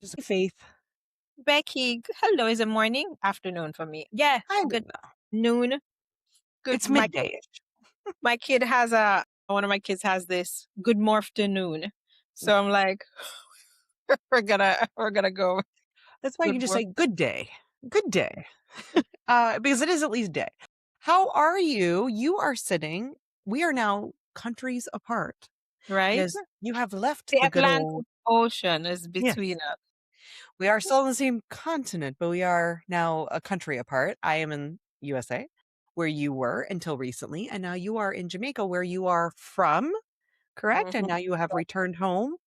Just Faith. Becky, hello. Is it morning? Afternoon for me. Yeah, I good don't know. noon. Good. It's midday-ish. My kid has one of my kids has this good morphternoon. So I'm like, we're gonna go That's why you good can just morph, say good day. Good day. Because it is at least day. How are you? You are sitting. We are now countries apart right? because you have left The the good Atlantic old. Ocean is between Yes. us. We are still on the same continent, but we are now a country apart. I am in USA, where you were until recently, and now you are in Jamaica, where you are from, correct? And Mhm. now you have returned home.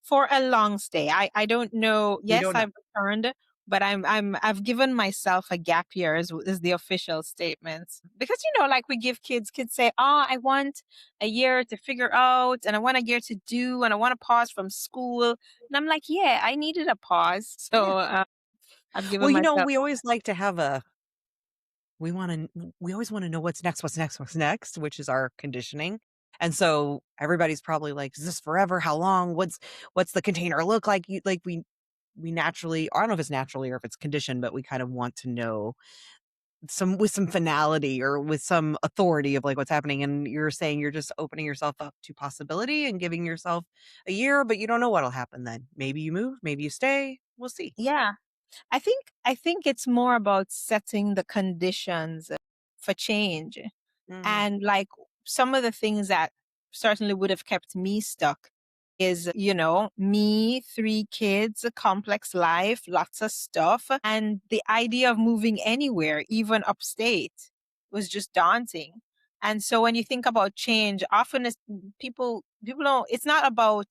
For a long stay. I don't know. We Yes, don't know. I've returned, but I've given myself a gap year is the official statement. Because like we give kids say, "Oh, I want a year to figure out and I want a year to do and I want to pause from school." And I'm like, "Yeah, I needed a pause." Yeah. So, I've given Well, myself. we always like to have a we always wanna know what's next, what's next, what's next, which is our conditioning, and so everybody's probably like, "Is this forever? How long? What's the container look like?" We naturally I don't know if it's naturally or if it's conditioned, but we kind of want to know some finality or with some authority of, like, what's happening, and you're saying you're just opening yourself up to possibility and giving yourself a year, but you don't know what'll happen then. Maybe you move, maybe you stay, we'll see. Yeah. I think it's more about setting the conditions for change. Mhm. And like some of the things that certainly would have kept me stuck is, me, three kids, a complex life, lots of stuff. And the idea of moving anywhere, even upstate, was just daunting. And so when you think about change, often people don't, it's not about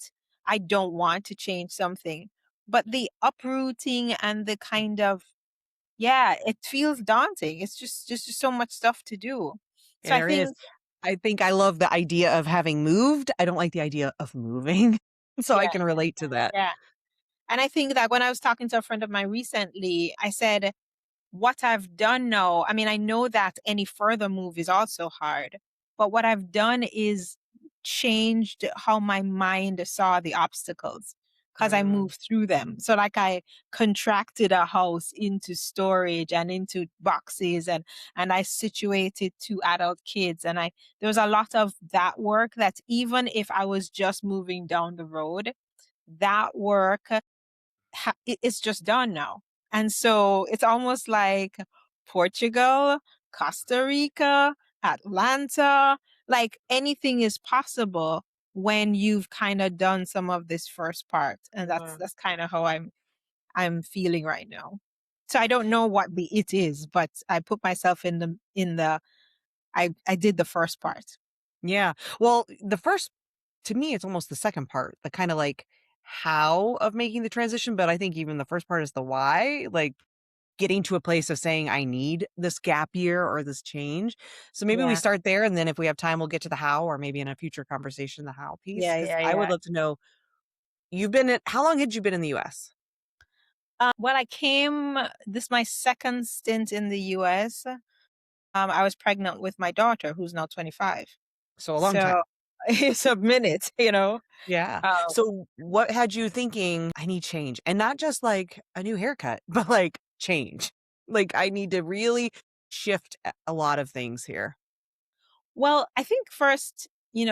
I don't want to change something, but the uprooting and the kind of, yeah, it feels daunting. It's just so much stuff to do. So I There is. think, I think I love the idea of having moved. I don't like the idea of moving. So I yeah, can relate to that. yeah. And I think that when I was talking to a friend of mine recently, I said, what I've done now, I mean, I know that any further move is also hard, but what I've done is changed how my mind saw the obstacles because I Mm. moved through them. So, like, I contracted a house into storage and into boxes, and I situated two adult kids. And there was a lot of that work that even if I was just moving down the road, that work it's just done now. And so it's almost like Portugal, Costa Rica, Atlanta, like anything is possible when you've kind of done some of this first part. And that's Uh, that's kind of how I'm feeling right now. So I don't know what the it is, but I put myself in the I did the first part. yeah. Well, the first to me, it's almost the second part, the kinda like how of making the transition, but I think even the first part is the why, like getting to a place of saying, "I need this gap year or this change." So maybe we Yeah. start there, and then if we have time, we'll get to the how or maybe in a future conversation, the how piece. Yeah, Because yeah, I would yeah. love to know, you've been in how long had you been in the US? Well, I came, this is my second stint in the US. I was pregnant with my daughter, who's now 25. So a long time. So it's a minute, you know. Yeah. Um, So what had you thinking, "I need change," and not just like a new haircut, but like change? Like, I need to really shift a lot of things here. well, I think first,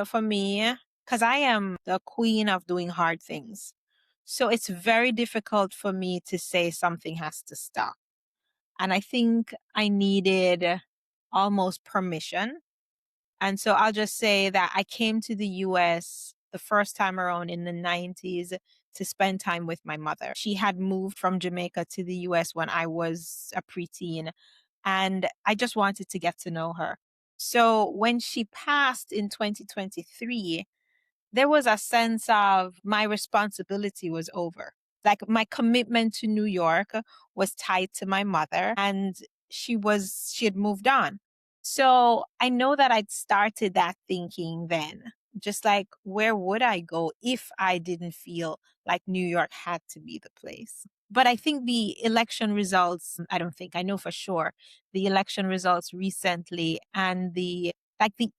for me, because I am the queen of doing hard things. So it's very difficult for me to say something has to stop. And I think I needed almost permission. And so I'll just say that I came to the US the first time around in the 90s to spend time with my mother. She had moved from Jamaica to the US when I was a preteen, and I just wanted to get to know her. So when she passed in 2023, there was a sense of my responsibility was over. Like my commitment to New York was tied to my mother, and she had moved on. So I know that I'd started that thinking then. Just like, where would I go if I didn't feel like New York had to be the place? But I think the election results, I don't think, I know for sure, the election results recently and the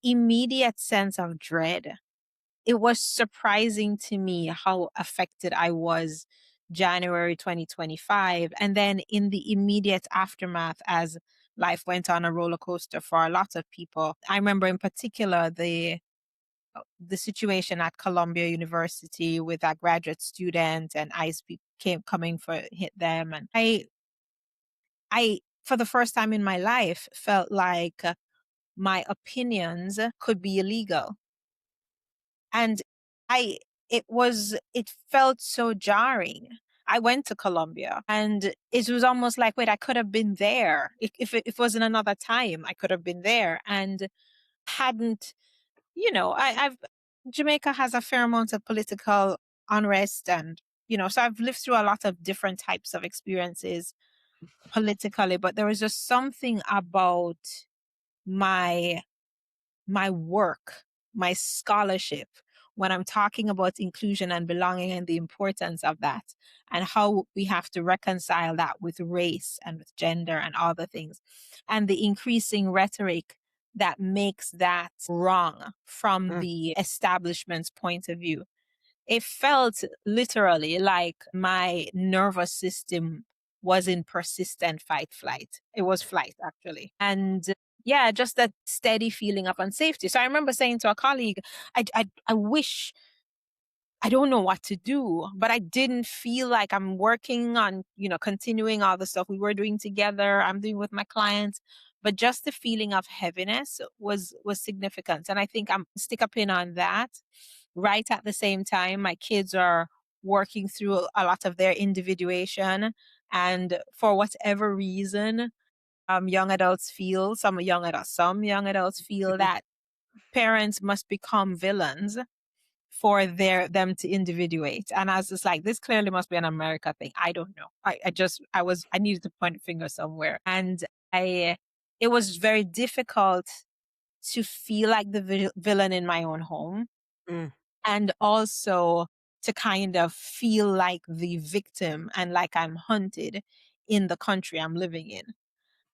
immediate sense of dread, it was surprising to me how affected I was January 2025. And then in the immediate aftermath, as life went on a roller coaster for a lot of people, I remember in particular the situation at Columbia University with that graduate student and ICE came coming for hit them. And I for the first time in my life felt like my opinions could be illegal. And I it felt so jarring. I went to Colombia and it was almost like, wait, I could have been there. If it wasn't another time, I could have been there and hadn't, I've Jamaica has a fair amount of political unrest and, so I've lived through a lot of different types of experiences politically, but there was just something about my my work, my scholarship, when I'm talking about inclusion and belonging and the importance of that, and how we have to reconcile that with race and with gender and all the things, and the increasing rhetoric that makes that wrong from Mm, the establishment's point of view. It felt literally like my nervous system was in persistent fight flight. It was flight actually. And yeah, just that steady feeling of unsafety. So I remember saying to a colleague, I wish I don't know what to do, but I didn't feel like I'm working on, continuing all the stuff we were doing together, I'm doing with my clients. But just the feeling of heaviness was significant. And I think I'm stick a pin on that. Right at the same time, my kids are working through a lot of their individuation. And for whatever reason, some young adults feel that parents must become villains for them to individuate. And I was just like, this clearly must be an America thing. I don't know. I needed to point a finger somewhere. And I, it was very difficult to feel like the villain in my own home mm, and also to kind of feel like the victim and like I'm hunted in the country I'm living in.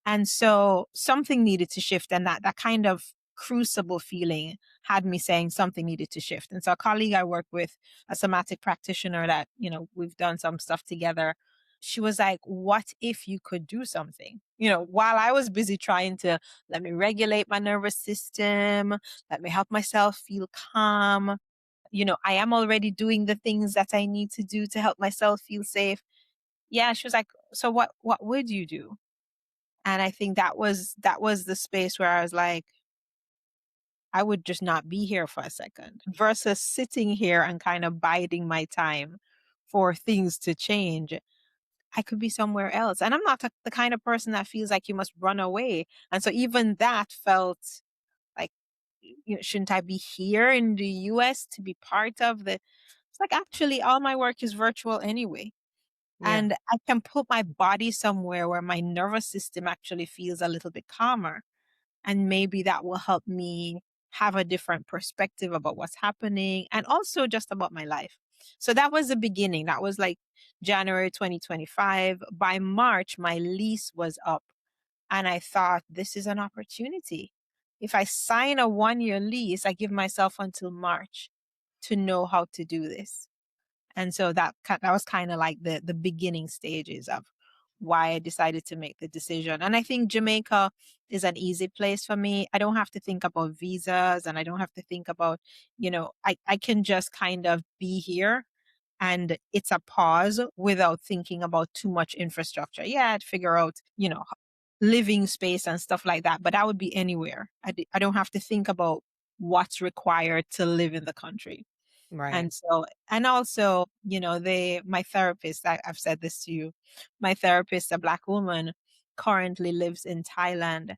And so something needed to shift, and that kind of crucible feeling had me saying something needed to shift. And so a colleague I work with, a somatic practitioner that, we've done some stuff together, she was like, what if you could do something? While I was busy trying to let me regulate my nervous system, let me help myself feel calm. I am already doing the things that I need to do to help myself feel safe. Yeah, she was like, so what would you do? And I think that was the space where I was like, I would just not be here for a second versus sitting here and kind of biding my time for things to change. I could be somewhere else. And I'm not the kind of person that feels like you must run away. And so even that felt like, shouldn't I be here in the US to be part of the it's like actually all my work is virtual anyway. yeah. And I can put my body somewhere where my nervous system actually feels a little bit calmer. And maybe that will help me have a different perspective about what's happening and also just about my life. So that was the beginning. That was like January 2025. By March, my lease was up. And I thought, this is an opportunity. If I sign a 1-year lease, I give myself until March to know how to do this. And so that was kind of like the beginning stages of why I decided to make the decision. And I think Jamaica is an easy place for me. I don't have to think about visas and I don't have to think about, I can just kind of be here and it's a pause without thinking about too much infrastructure. Yeah, I'd figure out, living space and stuff like that, but I would be anywhere. I don't have to think about what's required to live in the country. Right. And so, and also, my therapist, I've said this to you, my therapist, a Black woman, currently lives in Thailand.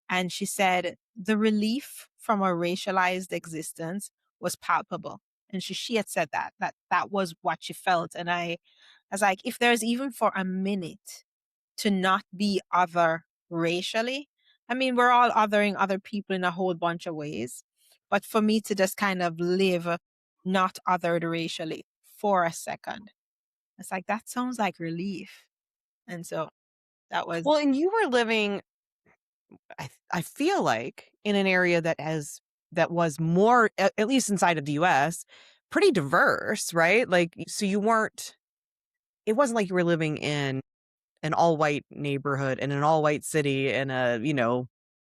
And she said the relief from a racialized existence was palpable. And she had said that was what she felt. And I was like, if there's even for a minute to not be other racially, I mean, we're all othering other people in a whole bunch of ways. But for me to just kind of live not othered racially for a second. It's like that sounds like relief. And so that was Well, and you were living, I feel like, in an area that was more, at least inside of the US, pretty diverse, right? Like, so you weren't it wasn't like you were living in an all-white neighborhood in an all-white city in a,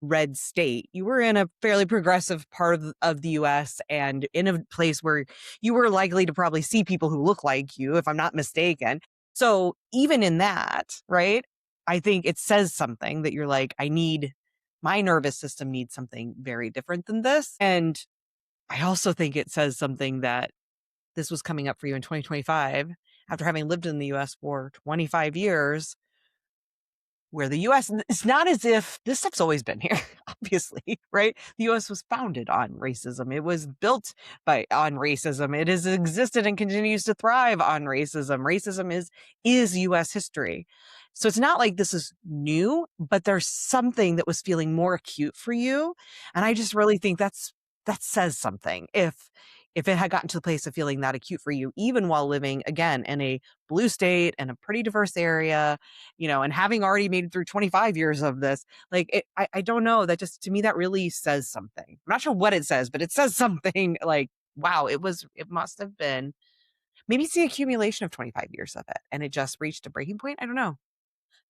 red state. You were in a fairly progressive part of the US and in a place where you were likely to probably see people who look like you, if I'm not mistaken. So, even in that, right, I think it says something that you're like, "I need my nervous system needs something very different than this." And I also think it says something that this was coming up for you in 2025 after having lived in the US for 25 years, where the US, it's not as if this stuff's always been here, obviously, right? The US was founded on racism. It was built on racism. It has existed and continues to thrive on racism. Racism is US history. So it's not like this is new, but there's something that was feeling more acute for you. And I just really think that says something. If it had gotten to the place of feeling that acute for you, even while living again in a blue state and a pretty diverse area, and having already made it through 25 years of this, like, I don't know, that just to me, that really says something. I'm not sure what it says, but it says something like, wow, it must have been, maybe it's the accumulation of 25 years of it and it just reached a breaking point. I don't know.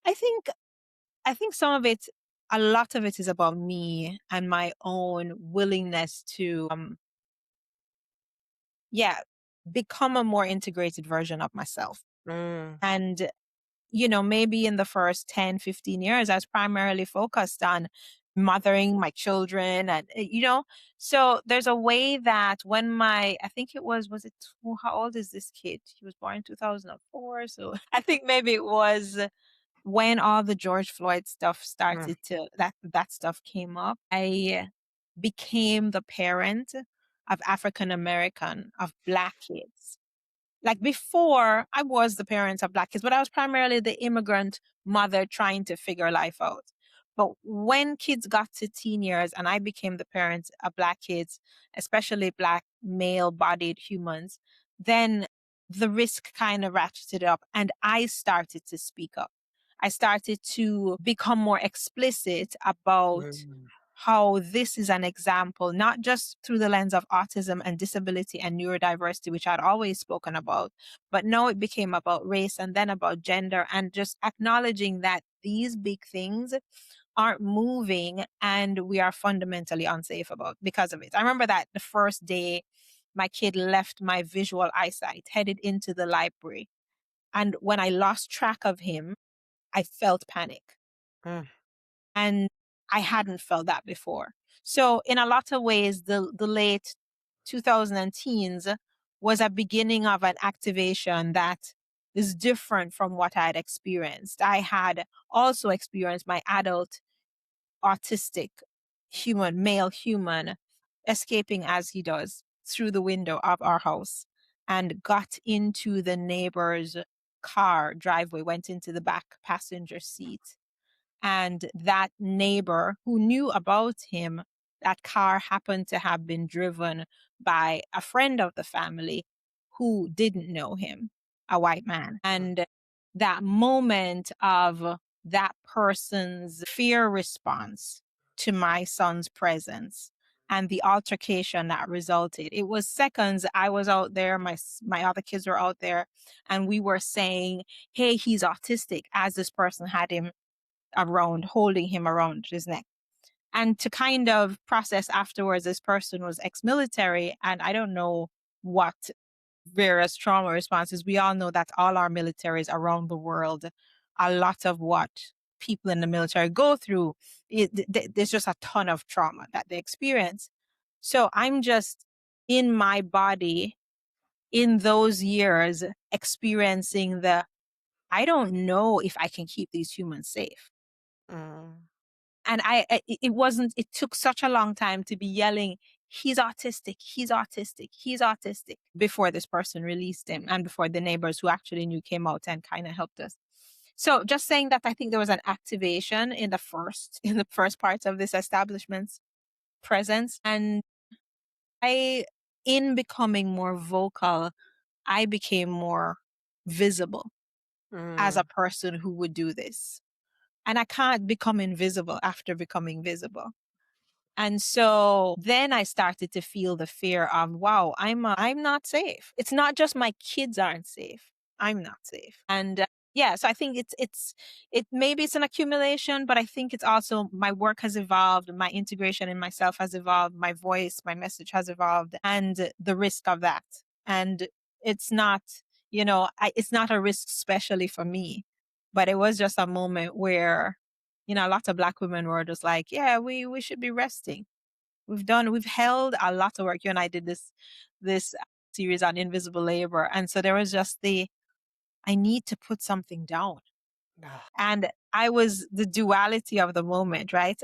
I think I think some of it, a lot of it is about me and my own willingness to, yeah, become a more integrated version of myself. Mm, And, maybe in the first 10, 15 years, I was primarily focused on mothering my children so there's a way that when I think was it, how old is this kid? He was born in 2004. So I think maybe it was when all the George Floyd stuff mm, started to that stuff came up, I became the parent of African American, of Black kids. Like before, I was the parent of Black kids, but I was primarily the immigrant mother trying to figure life out. But when kids got to teen years and I became the parent of Black kids, especially Black male bodied humans, then the risk kind of ratcheted up and I started to speak up. I started to become more explicit about mm, how this is an example, not just through the lens of autism and disability and neurodiversity, which I'd always spoken about, but now it became about race and then about gender and just acknowledging that these big things aren't moving and we are fundamentally unsafe about because of it. I remember that the first day my kid left my visual eyesight, headed into the library. And when I lost track of him, I felt panic. mm, And I hadn't felt that before. So in a lot of ways, the late 2000 teens was a beginning of an activation that is different from what I had experienced. I had also experienced my adult autistic male human, escaping as he does through the window of our house and got into the neighbor's car driveway, went into the back passenger seat, and that neighbor who knew about him, that car happened to have been driven by a friend of the family who didn't know him, a white man. mm, And that moment of that person's fear response to my son's presence and the altercation that resulted. It was seconds. I was out there, my other kids were out there, and we were saying, "Hey, he's autistic," as this person had him around, holding him around his neck. And to kind of process afterwards, this person was ex military, and I don't know what various trauma responses. We all know that all our militaries around the world, a lot of what people in the military go through, there's just a ton of trauma that they experience. So I'm just in my body in those years experiencing I don't know if I can keep these humans safe. mm, And it took such a long time to be yelling, "He's autistic, he's autistic, he's autistic," before this person released him and before the neighbors who actually knew came out and kind of helped us. So just saying that I think there was an activation in in the first parts of this establishment's presence. And I in becoming more vocal, I became more visible as a mm, person who would do this. And I can't become invisible after becoming visible. And so then I started to feel the fear of, wow, I'm not safe. It's not just my kids aren't safe. I'm not safe. And yeah, so I think it maybe it's an accumulation, but I think it's also my work has evolved, my integration in myself has evolved, my voice, my message has evolved, and the risk of that. And it's not, it's not a risk especially for me, but it was just a moment where, lots of Black women were just like, yeah, we should be resting. We've held a lot of work. You and I did this series on invisible labor. And so there was just I need to put something down. Ugh. And I was the duality of the moment, right?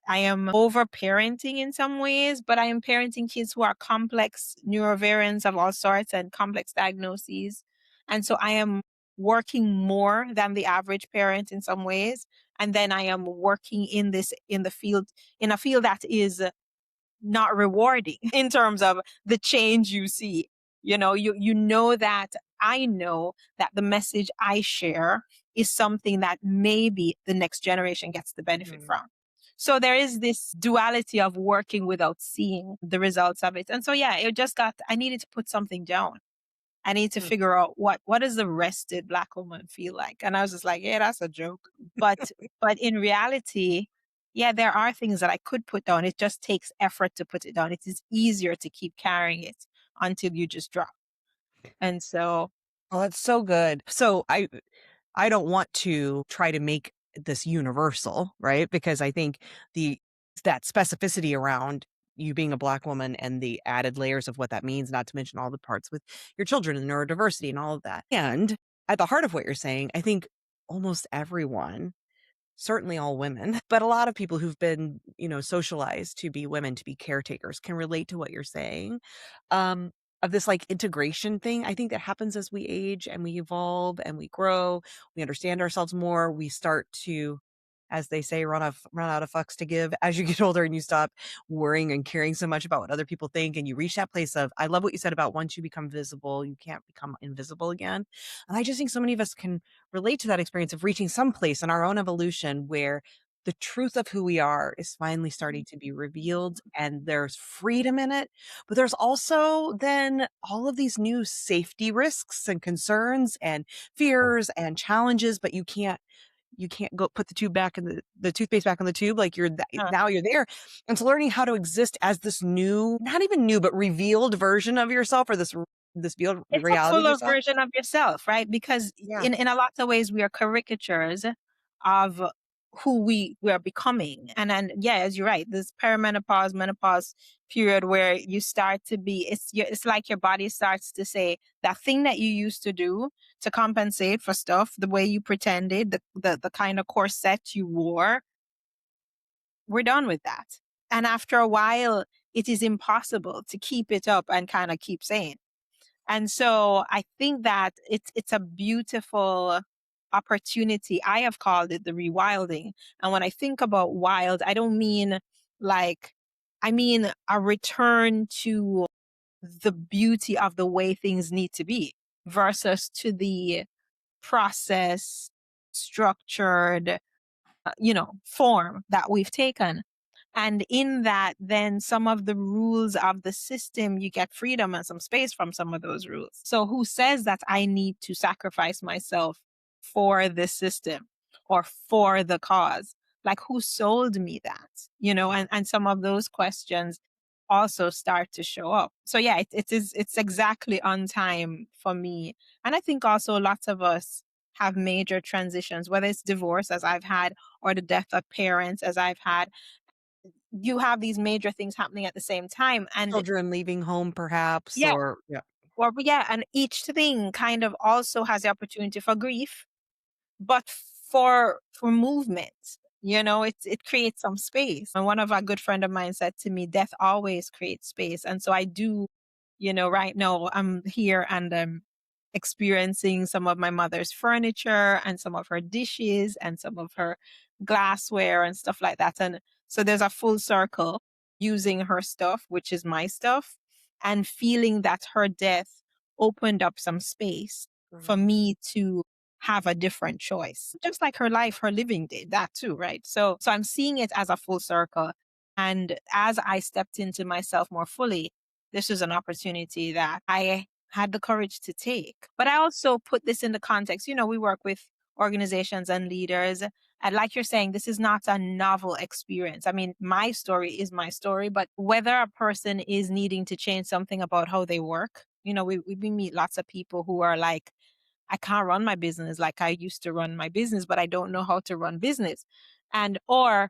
I am over parenting in some ways, but I am parenting kids who are complex neurovariants of all sorts and complex diagnoses. And so I am working more than the average parent in some ways. And then I am working in a field that is not rewarding in terms of the change you see. You know that I know that the message I share is something that maybe the next generation gets the benefit Mm. from. So there is this duality of working without seeing the results of it. And so yeah, I needed to put something down. I need to Mm. figure out what does the rested Black woman feel like? And I was just like, yeah, that's a joke. But in reality, yeah, there are things that I could put down. It just takes effort to put it down. It is easier to keep carrying it until you just drop. And so, Oh, that's so good. So I don't want to try to make this universal, right? Because I think the that specificity around you being a Black woman and the added layers of what that means, not to mention all the parts with your children and neurodiversity and all of that. And at the heart of what you're saying, I think almost everyone, certainly all women, but a lot of people who've been, socialized to be women, to be caretakers can relate to what you're saying. Um, of this like integration thing. I think that happens as we age and we evolve and we grow, we understand ourselves more, we start to, as they say, run out of fucks to give as you get older and you stop worrying and caring so much about what other people think and you reach that place of I love what you said about once you become visible, you can't become invisible again. And I just think so many of us can relate to that experience of reaching some place in our own evolution where the truth of who we are is finally starting to be revealed and there's freedom in it. But there's also then all of these new safety risks and concerns and fears and challenges, but you can't go put the tube back in the toothpaste back in the tube like uh, now you're there. And so learning how to exist as this new, not even new, but revealed version of yourself or this revealed it's a reality of fuller yourself. version of yourself, right? Because Yeah. in a lot of ways we are caricatures of who we are becoming. And then yeah, as you're right, this perimenopause, menopause period where you start to be it's like your body starts to say that thing that you used to do to compensate for stuff, the way you pretended, the kind of corset you wore, we're done with that. And after a while, it is impossible to keep it up and kind of keep saying. And so I think that it's a beautiful opportunity. I have called it the rewilding. And when I think about wild, I don't mean like I mean a return to the beauty of the way things need to be versus to the process structured form that we've taken. And in that, then some of the rules of the system, you get freedom and some space from some of those rules. So who says that I need to sacrifice myself for the system or for the cause? Like who sold me that? And some of those questions also start to show up. So yeah, it's exactly on time for me. And I think also lots of us have major transitions, whether it's divorce as I've had or the death of parents as I've had. You have these major things happening at the same time. And Children leaving home perhaps yeah, or yeah. and each thing kind of also has the opportunity for grief, but for movement. It creates some space. And one of our good friend of mine said to me, death always creates space. And so I do, right now I'm here and I'm experiencing some of my mother's furniture and some of her dishes and some of her glassware and stuff like that. And so there's a full circle using her stuff, which is my stuff, and feeling that her death opened up some space for Mhm. me to have a different choice. Just like her life, her living did that too, right? So I'm seeing it as a full circle. And as I stepped into myself more fully, this is an opportunity that I had the courage to take. But I also put this in the context, we work with organizations and leaders. And like you're saying, this is not a novel experience. I mean, my story is my story, but whether a person is needing to change something about how they work, we meet lots of people who are like, I can't run my business like I used to run my business, but I don't know how to run business. And, or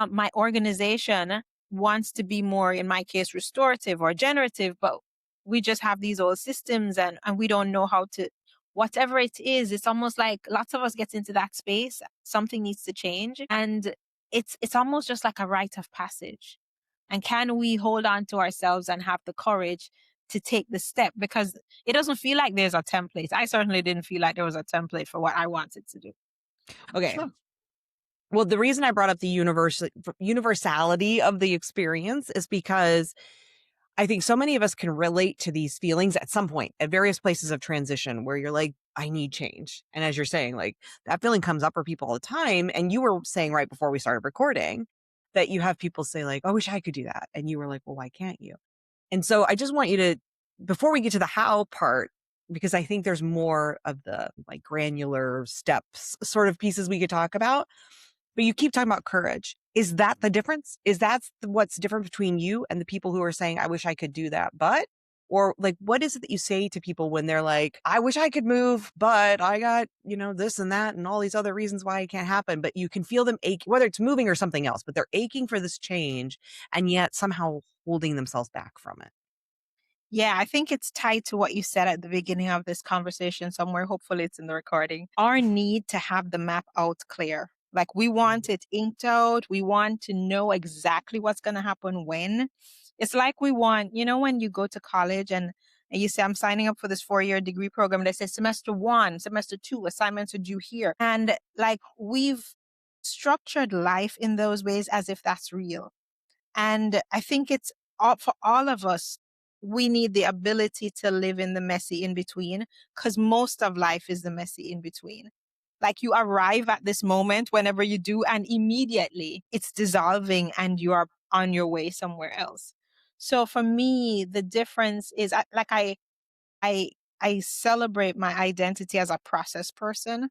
my organization wants to be more, in my case, restorative or generative, but we just have these old systems and we don't know how to, whatever it is, it's almost like lots of us get into that space. Something needs to change. And it's almost just like a rite of passage. And can we hold on to ourselves and have the courage to take the step? Because it doesn't feel like there's a template. I certainly didn't feel like there was a template for what I wanted to do. Okay. Sure. Well, the reason I brought up the universality of the experience is because I think so many of us can relate to these feelings at some point at various places of transition where you're like, I need change. And as you're saying, like that feeling comes up for people all the time. And you were saying right before we started recording that you have people say, like, I wish I could do that. And you were like, well, why can't you? And so I just want you to, before we get to the how part, because I think there's more of the like granular steps sort of pieces we could talk about. But you keep talking about courage. Is that the difference? Is that what's different between you and the people who are saying, I wish I could do that, but? Or like, what is it that you say to people when they're like, I wish I could move, but I got, this and that and all these other reasons why it can't happen. But you can feel them ache, whether it's moving or something else, but they're aching for this change and yet somehow holding themselves back from it. Yeah, I think it's tied to what you said at the beginning of this conversation somewhere. Hopefully, it's in the recording. Our need to have the map out clear. Like, we want it inked out. We want to know exactly what's going to happen when. It's like we want, when you go to college and you say, I'm signing up for this 4-year degree program. They say semester 1, semester 2, assignments are due here. And like, we've structured life in those ways as if that's real. And I think it's all, for all of us, we need the ability to live in the messy in between because most of life is the messy in between. Like, you arrive at this moment whenever you do, and immediately it's dissolving and you are on your way somewhere else. So for me, the difference is I, I celebrate my identity as a process person.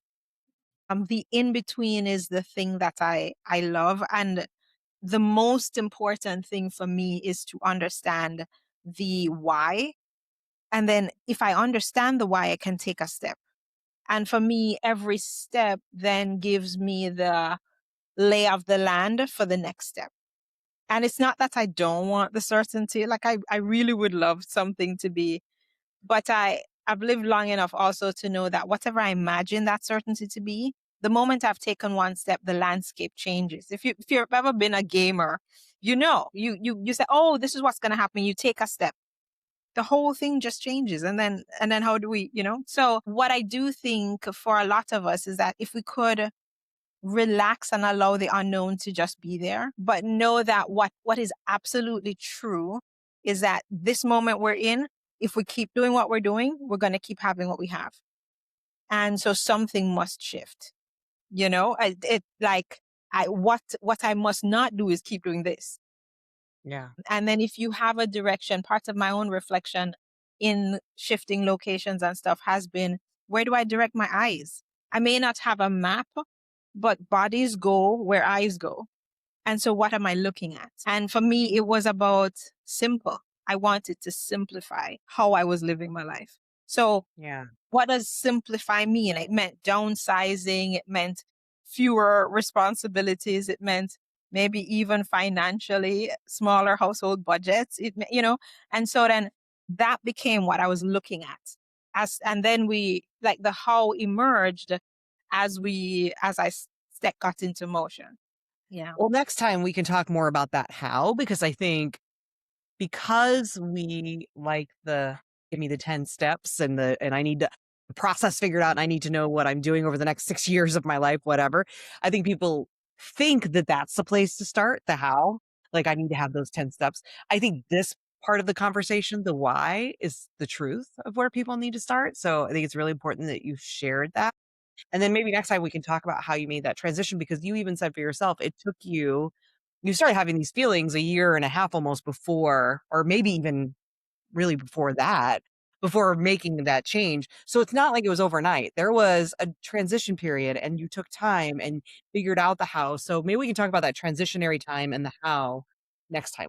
The in between is the thing that I love. And the most important thing for me is to understand the why. And then if I understand the why, I can take a step. And for me, every step then gives me the lay of the land for the next step. And it's not that I don't want the certainty. Like, I really would love something to be, but I've lived long enough also to know that whatever I imagine that certainty to be, the moment I've taken one step, the landscape changes. If you've ever been a gamer, you say, oh, this is what's gonna happen. You take a step. The whole thing just changes. And then how do we? So what I do think for a lot of us is that if we could relax and allow the unknown to just be there, but know that what is absolutely true is that this moment we're in, if we keep doing what we're doing, we're going to keep having what we have. And so something must shift. What I must not do is keep doing this. Yeah. And then if you have a direction, part of my own reflection in shifting locations and stuff has been, where do I direct my eyes? I may not have a map, but bodies go where eyes go. And so what am I looking at? And for me, it was about simple. I wanted to simplify how I was living my life. So Yeah. what does simplify mean? It meant downsizing. It meant fewer responsibilities. It meant maybe even financially smaller household budgets. And so then that became what I was looking at. And then the how emerged as I step got into motion. Yeah. Well, next time we can talk more about that how, because I think because we like the give me the 10 steps and I need to the process figured out and I need to know what I'm doing over the next 6 years of my life, whatever. I think people think that that's the place to start, the how. Like I need to have those 10 steps. I think this part of the conversation, the why, is the truth of where people need to start. So I think it's really important that you shared that. And then maybe next time we can talk about how you made that transition because you even said for yourself, it took you started having these feelings a year and a half almost before, or maybe even really before that, before making that change. So it's not like it was overnight. There was a transition period and you took time and figured out the how. So maybe we can talk about that transitionary time and the how next time.